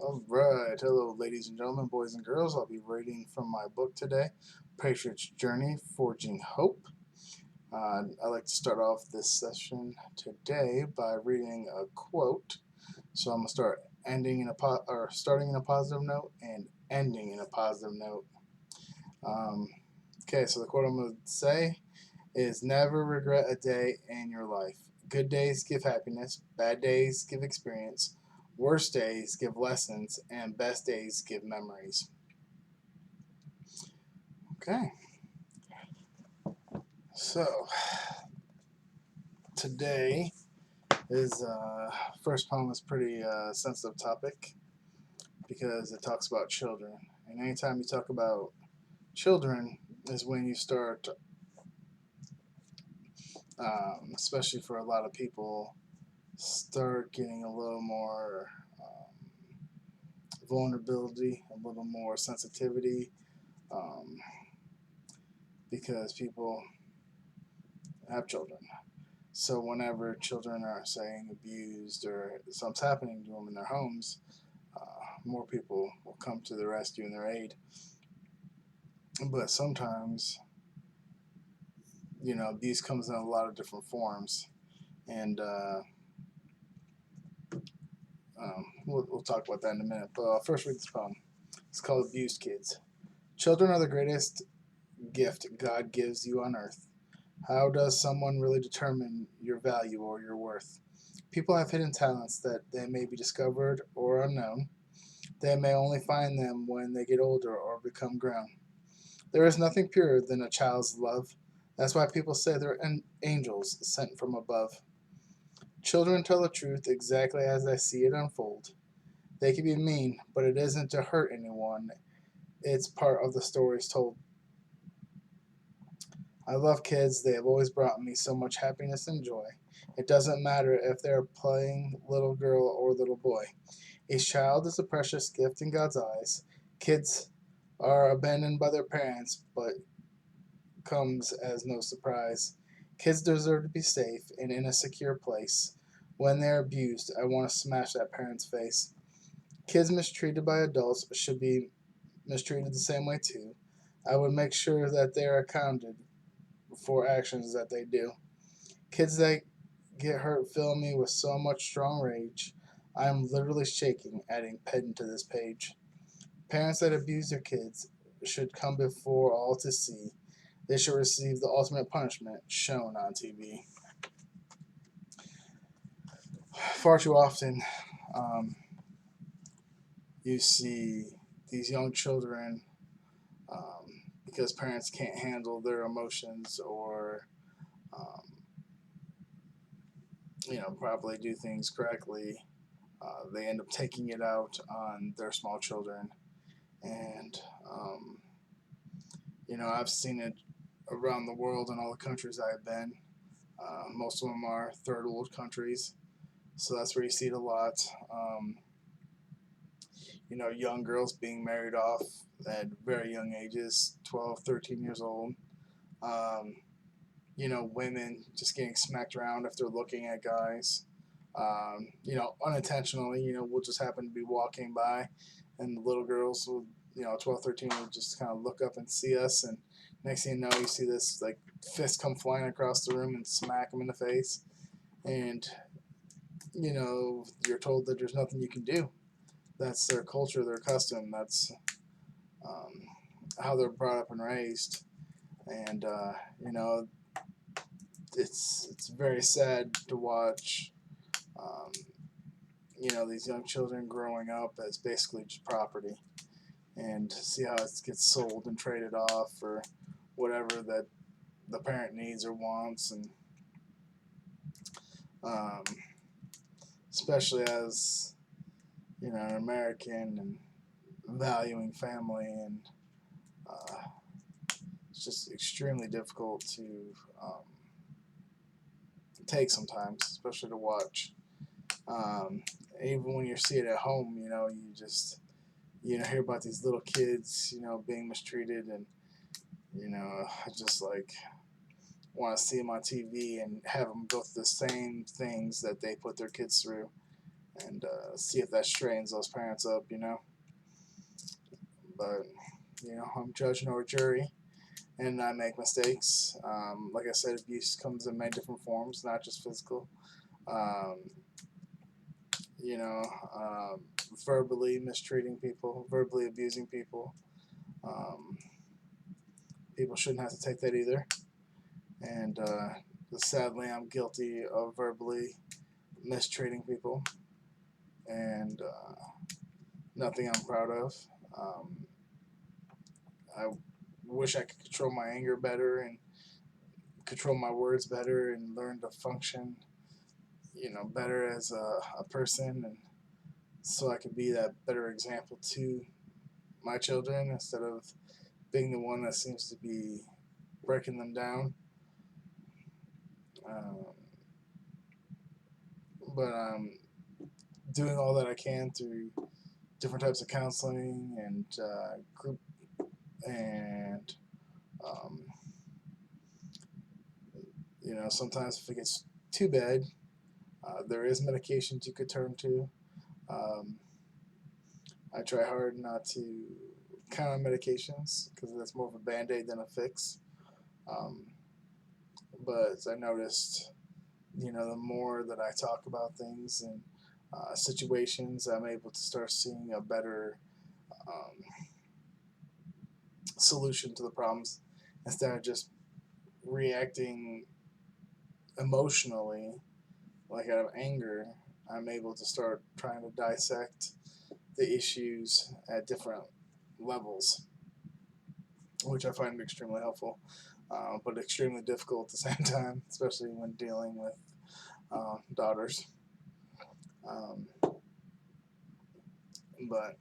All right, hello, ladies and gentlemen, boys and girls. I'll be reading from my book today, Patriot's Journey, Forging Hope. I'd like to start off this session today by reading a quote. So I'm gonna start starting in a positive note and ending in a positive note. Um, okay, so the quote I'm gonna say is: "Never regret a day in your life. Good days give happiness, bad days give experience, worst days give lessons, and best days give memories." Okay, so today is first poem is pretty sensitive topic because it talks about children, and anytime you talk about children is when you start, especially for a lot of people, start getting a little more vulnerability, a little more sensitivity, um, because people have children. So whenever children are saying abused or something's happening to them in their homes, more people will come to their rescue and their aid. But sometimes, abuse comes in a lot of different forms, and we'll talk about that in a minute. But I'll first read this poem. It's called "Abused Kids." Children are the greatest gift God gives you on earth. How does someone really determine your value or your worth? People have hidden talents that they may be discovered or unknown. They may only find them when they get older or become grown. There is nothing purer than a child's love. That's why people say they're angels sent from above. Children tell the truth exactly as they see it unfold. They can be mean, but it isn't to hurt anyone. It's part of the stories told. I love kids. They have always brought me so much happiness and joy. It doesn't matter if they're playing little girl or little boy. Each child is a precious gift in God's eyes. Kids are abandoned by their parents, but comes as no surprise. Kids deserve to be safe and in a secure place. When they're abused, I want to smash that parent's face. Kids mistreated by adults should be mistreated the same way too. I would make sure that they are accounted for actions that they do. Kids that get hurt fill me with so much strong rage. I am literally shaking adding pen to this page. Parents that abuse their kids should come before all to see. They should receive the ultimate punishment shown on TV. Far too often, um, you see these young children, because parents can't handle their emotions or, um, probably do things correctly. They end up taking it out on their small children, and I've seen it around the world in all the countries I've been. Most of them are third world countries, so that's where you see it a lot. Young girls being married off at very young ages, 12, 13 years old. Um, Women just getting smacked around if they're looking at guys. Unintentionally, we'll just happen to be walking by, and the little girls will, 12, 13 will just kind of look up and see us, and next thing you know, you see this like fist come flying across the room and smack them in the face, and you're told that there's nothing you can do. That's their culture, their custom. That's um, how they're brought up and raised, and it's very sad to watch. Um, these young children growing up as basically just property, and see how it gets sold and traded off for whatever that the parent needs or wants, and um, especially as an American and valuing family, and uh, it's just extremely difficult to um, take sometimes, especially to watch. Um, Even when you see it at home, you just hear about these little kids, being mistreated, and I just like want to see them on TV and have them go through the same things that they put their kids through. and see if that straightens those parents up, But I'm judge nor jury, and I make mistakes. Like I said, abuse comes in many different forms, not just physical. Um, you know, um, Verbally mistreating people, verbally abusing people. Um, People shouldn't have to take that either. And sadly, I'm guilty of verbally mistreating people, and nothing I'm proud of. Um, I wish I could control my anger better and control my words better and learn to function, better as a person, and so I could be that better example to my children instead of being the one that seems to be breaking them down. Um, but I'm doing all that I can through different types of counseling and group and um, sometimes if it gets too bad, there is medications you could turn to. Um, I try hard not to count on medications because that's more of a band-aid than a fix. Um, but I noticed, the more that I talk about things and situations, I'm able to start seeing a better um, solution to the problems instead of just reacting emotionally, like out of anger. I'm able to start trying to dissect the issues at different levels, which I find extremely helpful, but extremely difficult at the same time, especially when dealing with daughters. Um, but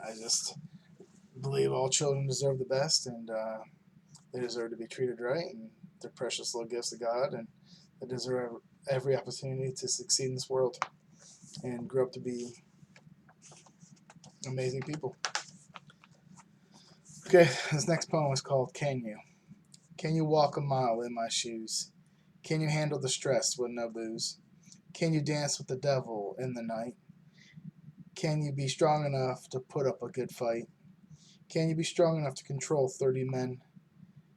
I just believe all children deserve the best, and they deserve to be treated right, and they're precious little gifts of God, and they deserve every opportunity to succeed in this world and grow up to be amazing people. Okay, this next poem is called Can You? Can you walk a mile in my shoes? Can you handle the stress with no booze? Can you dance with the devil in the night? Can you be strong enough to put up a good fight? Can you be strong enough to control 30 men?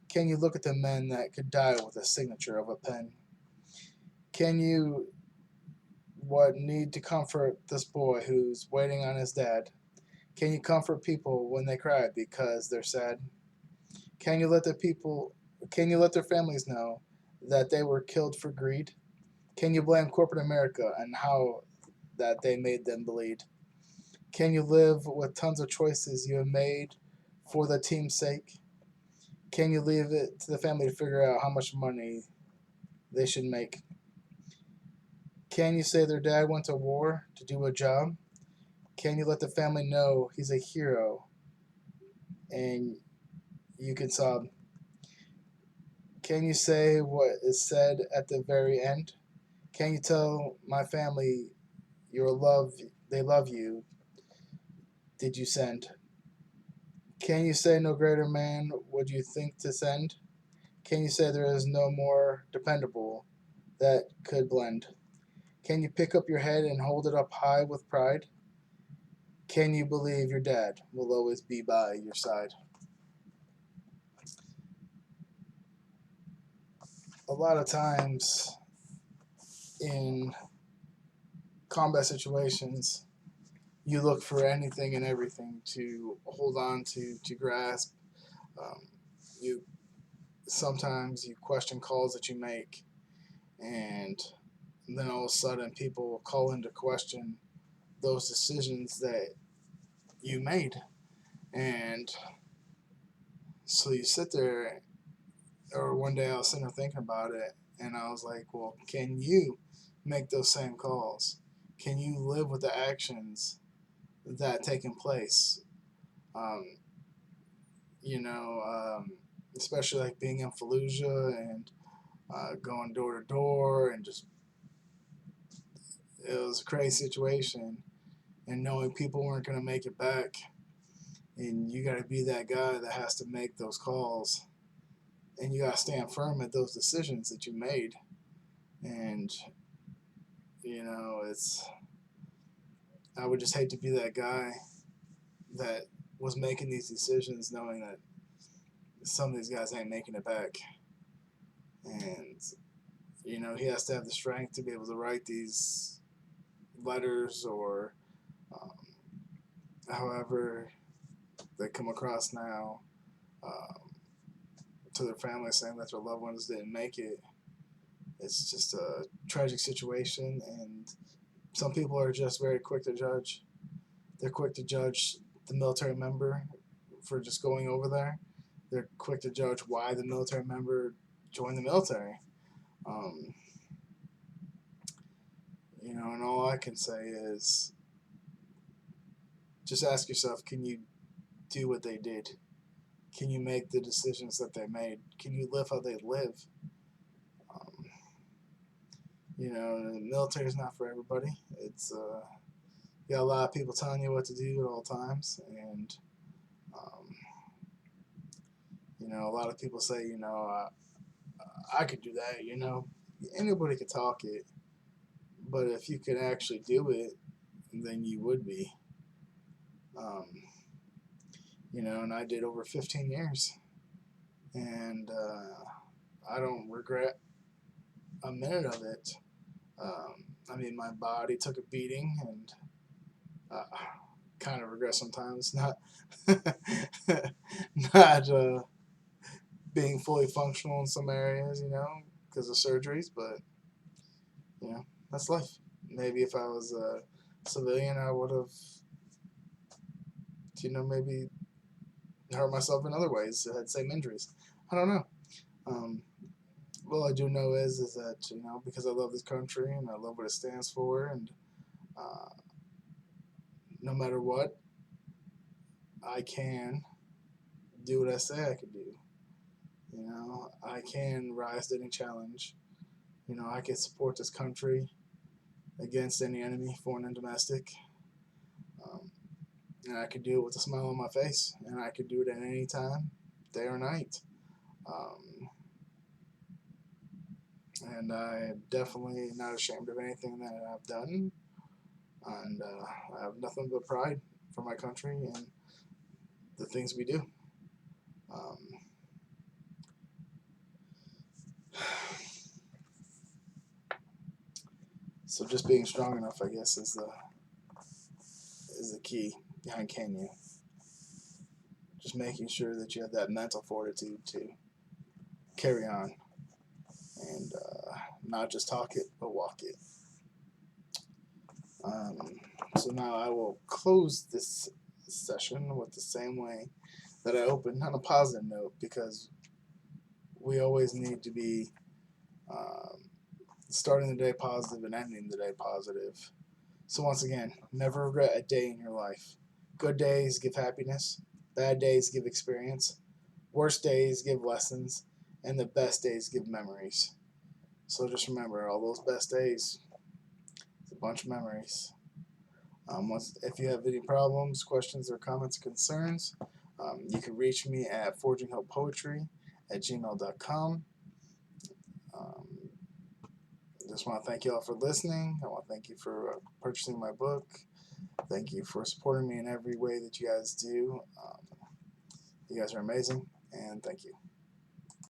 Can you look at the men that could die with a signature of a pen? Can you need to comfort this boy who's waiting on his dad? Can you comfort people when they cry because they're sad? Can you let the people can you let their families know that they were killed for greed? Can you blame corporate America and how that they made them bleed? Can you live with tons of choices you have made for the team's sake? Can you leave it to the family to figure out how much money they should make? Can you say their dad went to war to do a job? Can you let the family know he's a hero and you can sob? Can you say what is said at the very end? Can you tell my family your love they love you? Did you send? Can you say no greater man would you think to send? Can you say there is no more dependable that could blend? Can you pick up your head and hold it up high with pride? Can you believe your dad will always be by your side? A lot of times in combat situations, you look for anything and everything to hold on to grasp. Um, you Sometimes you question calls that you make, and then all of a sudden people will call into question those decisions that you made, and so you sit there. Or one day I was sitting there thinking about it, and I was like, well, can you make those same calls? Can you live with the actions that taking place? Um, you know, Especially like being in Fallujah and going door to door, and just it was a crazy situation, and knowing people weren't going to make it back, and you got to be that guy that has to make those calls, and you got to stand firm at those decisions that you made, and it's I would just hate to be that guy that was making these decisions knowing that some of these guys ain't making it back. And, he has to have the strength to be able to write these letters or um, however they come across now um, to their family saying that their loved ones didn't make it. It's just a tragic situation, and some people are just very quick to judge. They're quick to judge the military member for just going over there. They're quick to judge why the military member joined the military. Um, and all I can say is just ask yourself, can you do what they did? Can you make the decisions that they made? Can you live how they live? Um, the military is not for everybody. It's you got a lot of people telling you what to do at all times, and um, a lot of people say, I could do that. Anybody could talk it, but if you could actually do it, then you would be. Um, and I did over 15 years, and I don't regret a minute of it. My body took a beating, and kind of regret sometimes not not being fully functional in some areas, because of surgeries. But that's life. Maybe if I was a civilian, I would have, maybe hurt myself in other ways. Had same injuries. I don't know. Um, all I do know is that because I love this country and I love what it stands for, and uh, no matter what, I can do what I say I can do. I can rise to any challenge. I can support this country against any enemy, foreign and domestic. Um, and I could do it with a smile on my face, and I could do it at any time, day or night. Um, and I'm definitely not ashamed of anything that I've done, and I have nothing but pride for my country and the things we do. Um, so just being strong enough, I guess, is the key behind can you. Just making sure that you have that mental fortitude to carry on and not just talk it, but walk it. Um, so now I will close this session with the same way that I opened, on a positive note, because we always need to be um, starting the day positive and ending the day positive. So once again, never regret a day in your life. Good days give happiness, bad days give experience, worst days give lessons, and the best days give memories. So just remember, all those best days, it's a bunch of memories. If you have any problems, questions, or comments, or concerns, you can reach me at forginghopepoetry@gmail.com. Um, just want to thank you all for listening. I want to thank you for purchasing my book. Thank you for supporting me in every way that you guys do. You guys are amazing, and thank you.